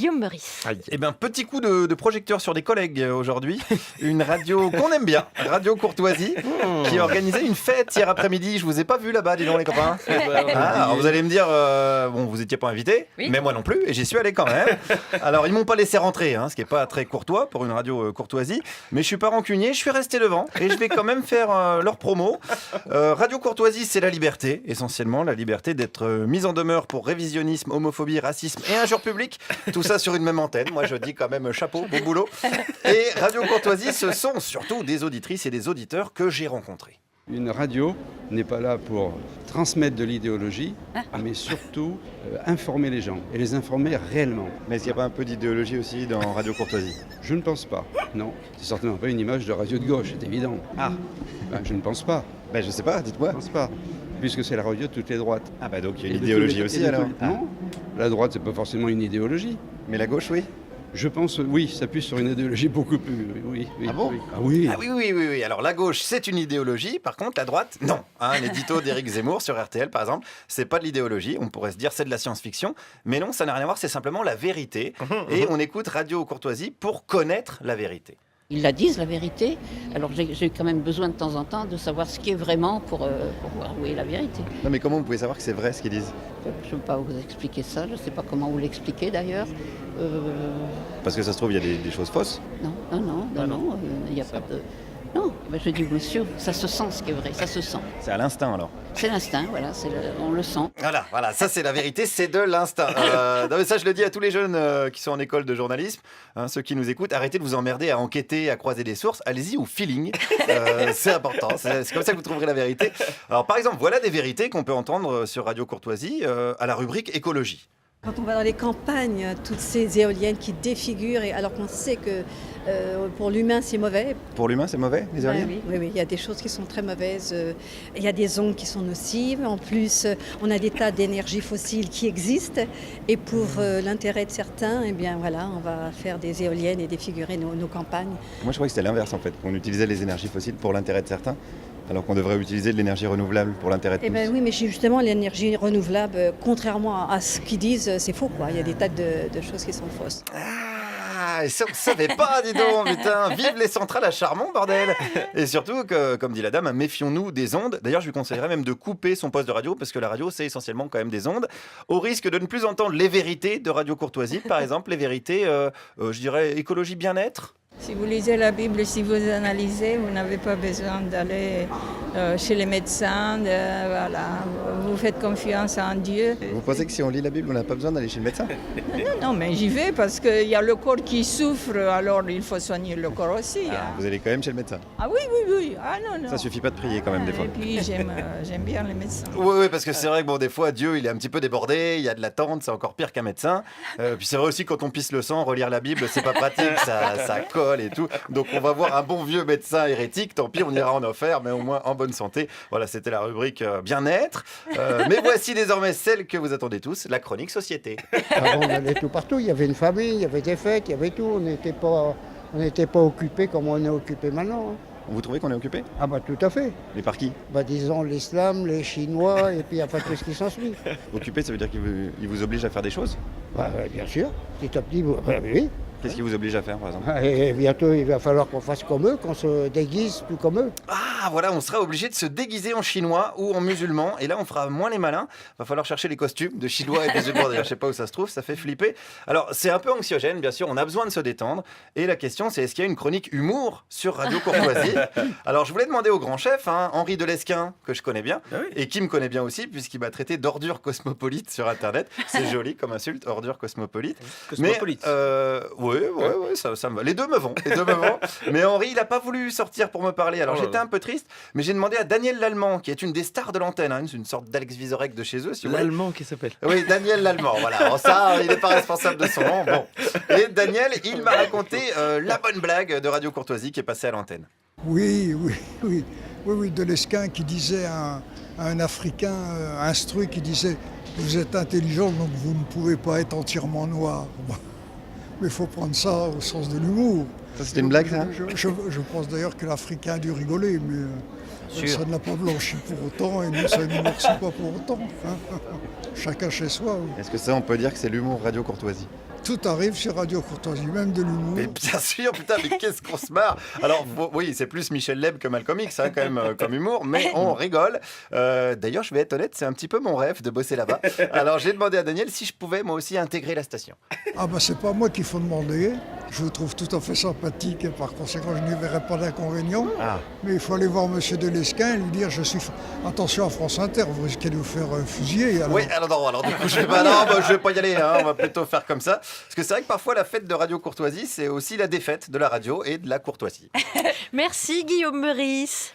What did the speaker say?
Guillaume Meurice. Eh bien, petit coup de projecteur sur des collègues aujourd'hui. Une radio qu'on aime bien, Radio Courtoisie, qui a organisé une fête hier après-midi. Je vous ai pas vu là-bas, dis donc les copains. Alors vous allez me dire, bon, vous étiez pas invité, mais moi non plus, et j'y suis allé quand même. Alors ils m'ont pas laissé rentrer, ce qui est pas très courtois pour une radio Courtoisie, mais je suis pas rancunier, je suis resté devant et je vais quand même faire leur promo. Radio Courtoisie, c'est la liberté, essentiellement la liberté d'être mise en demeure pour révisionnisme, homophobie, racisme et injure publique. Tout ça sur une même antenne. Moi je dis quand même chapeau, beau boulot. Et Radio Courtoisie, ce sont surtout des auditrices et des auditeurs que j'ai rencontrés. Une radio n'est pas là pour transmettre de l'idéologie, mais surtout informer les gens et les informer réellement. Mais est-ce qu'il n'y a pas un peu d'idéologie aussi dans Radio Courtoisie ? Je ne pense pas, non. C'est certainement pas une image de radio de gauche, c'est évident. Je ne pense pas. Je sais pas, dites-moi. Je ne pense pas, puisque c'est la radio de toutes les droites. Donc il y a une idéologie aussi alors ? Non, la droite, c'est pas forcément une idéologie. Mais la gauche, oui ? Je pense, oui, s'appuie sur une idéologie beaucoup plus... Oui, ah bon ? Oui. Oui. Alors la gauche, c'est une idéologie. Par contre, la droite, non. L'édito d'Éric Zemmour sur RTL, par exemple, c'est pas de l'idéologie. On pourrait se dire c'est de la science-fiction. Mais non, ça n'a rien à voir, c'est simplement la vérité. Et on écoute Radio Courtoisie pour connaître la vérité. Ils la disent, la vérité. Alors j'ai quand même besoin de temps en temps de savoir ce qui est vraiment pour voir où est la vérité. Non mais comment vous pouvez savoir que c'est vrai ce qu'ils disent ? Je ne peux pas vous expliquer ça, je ne sais pas comment vous l'expliquer d'ailleurs. Parce que ça se trouve, il y a des choses fausses ? Non, il n'y a pas de... Non, je dis monsieur, ça se sent ce qui est vrai, ça se sent. C'est à l'instinct alors ? C'est l'instinct, voilà, on le sent. Voilà, ça c'est la vérité, c'est de l'instinct. Non mais ça je le dis à tous les jeunes qui sont en école de journalisme, ceux qui nous écoutent, arrêtez de vous emmerder à enquêter, à croiser des sources, allez-y au feeling, c'est important, c'est comme ça que vous trouverez la vérité. Alors par exemple, voilà des vérités qu'on peut entendre sur Radio Courtoisie à la rubrique écologie. Quand on va dans les campagnes, toutes ces éoliennes qui défigurent, alors qu'on sait que pour l'humain c'est mauvais. Pour l'humain c'est mauvais, les éoliennes ? Oui, il y a des choses qui sont très mauvaises. Il y a des ondes qui sont nocives. En plus, on a des tas d'énergies fossiles qui existent. Et pour l'intérêt de certains, on va faire des éoliennes et défigurer nos campagnes. Moi je croyais que c'était l'inverse en fait, qu'on utilisait les énergies fossiles pour l'intérêt de certains. Alors qu'on devrait utiliser de l'énergie renouvelable pour l'intérêt de tous. Oui, mais justement, l'énergie renouvelable, contrairement à ce qu'ils disent, c'est faux, quoi. Il y a des tas de choses qui sont fausses. Et ça, on ne savait pas, dis donc, putain, vive les centrales à charbon, bordel. Et surtout, que, comme dit la dame, méfions-nous des ondes. D'ailleurs, je lui conseillerais même de couper son poste de radio, parce que la radio, c'est essentiellement quand même des ondes, au risque de ne plus entendre les vérités de Radio Courtoisie, par exemple, les vérités, je dirais, écologie, bien-être. Si vous lisez la Bible, si vous analysez, vous n'avez pas besoin d'aller chez les médecins, vous faites confiance en Dieu. Vous pensez que si on lit la Bible, on n'a pas besoin d'aller chez le médecin ? Non, mais j'y vais parce qu'il y a le corps qui souffre, alors il faut soigner le corps aussi. Vous allez quand même chez le médecin ? Ah oui. Non. Ça suffit pas de prier quand même des fois. Et puis j'aime bien les médecins. Oui, parce que c'est vrai que des fois, Dieu, il est un petit peu débordé, il y a de l'attente, c'est encore pire qu'un médecin. Puis c'est vrai aussi, quand on pisse le sang, relire la Bible, c'est pas pratique, ça colle et tout. Donc on va voir un bon vieux médecin hérétique, tant pis, on ira en enfer, mais au moins en bonne santé. Voilà, c'était la rubrique bien-être. Mais voici désormais celle que vous attendez tous, la chronique société. Avant, on allait tout partout, il y avait une famille, il y avait des fêtes, il y avait tout. On n'était pas occupés comme on est occupés maintenant. Vous trouvez qu'on est occupé ? Tout à fait. Mais par qui ? Disons l'islam, les Chinois, et puis tout ce qui s'ensuit. Occupé, ça veut dire qu'il vous oblige à faire des choses ? Bien sûr, petit à petit, oui. Qu'est-ce qui vous oblige à faire, par exemple ? Et bientôt, il va falloir qu'on fasse comme eux, qu'on se déguise tout comme eux. Voilà, on sera obligé de se déguiser en chinois ou en musulman. Et là, on fera moins les malins. Va falloir chercher les costumes de chinois et de musulmans. D'ailleurs, je sais pas où ça se trouve, ça fait flipper. Alors, c'est un peu anxiogène, bien sûr. On a besoin de se détendre. Et la question, c'est est-ce qu'il y a une chronique humour sur Radio Courtoisie ? Alors, je voulais demander au grand chef, Henri Delesquin, que je connais bien, et qui me connaît bien aussi, puisqu'il m'a traité d'ordure cosmopolite sur Internet. C'est joli comme insulte, ordure cosmopolite. Cosmopolite. Oui, ça me va. Les deux me vont. Mais Henri, il n'a pas voulu sortir pour me parler. Alors j'étais un peu triste, mais j'ai demandé à Daniel Lallemand, qui est une des stars de l'antenne, une sorte d'Alex Vizorek de chez eux. Si L'Allemand qui s'appelle. Oui, Daniel Lallemand, voilà. Alors ça, il n'est pas responsable de son nom. Bon. Et Daniel, il m'a raconté la bonne blague de Radio Courtoisie qui est passée à l'antenne. Oui, Delesquin qui disait à un Africain instruit qui disait « Vous êtes intelligent, donc vous ne pouvez pas être entièrement noir. » Mais il faut prendre ça au sens de l'humour. Ça, c'était une blague, ça ? Je pense d'ailleurs que l'Africain a dû rigoler, mais Ça ne l'a pas blanchi pour autant et nous, ça ne nous noircit pas pour autant. Hein. Chacun chez soi. Oui. Est-ce que ça, on peut dire que c'est l'humour Radio Courtoisie? Tout arrive sur Radio Courtoisie, même de l'humour. Mais bien sûr, putain, mais qu'est-ce qu'on se marre. Alors, oui, c'est plus Michel Leb que Malcolm X, hein, quand même, comme humour, mais on rigole. D'ailleurs, je vais être honnête, c'est un petit peu mon rêve de bosser là-bas. Alors, j'ai demandé à Daniel si je pouvais, moi aussi, intégrer la station. Ah bah c'est pas moi qu'il faut demander. Je vous trouve tout à fait sympathique et par conséquent, je n'y verrai pas d'inconvénient. Ah. Mais il faut aller voir Monsieur Delesquin et lui dire, attention à France Inter, vous risquez de vous faire fusiller. Alors. Oui, alors du coup, je vais pas y aller, hein, on va plutôt faire comme ça. Parce que c'est vrai que parfois, la fête de Radio Courtoisie, c'est aussi la défaite de la radio et de la courtoisie. Merci Guillaume Meurice.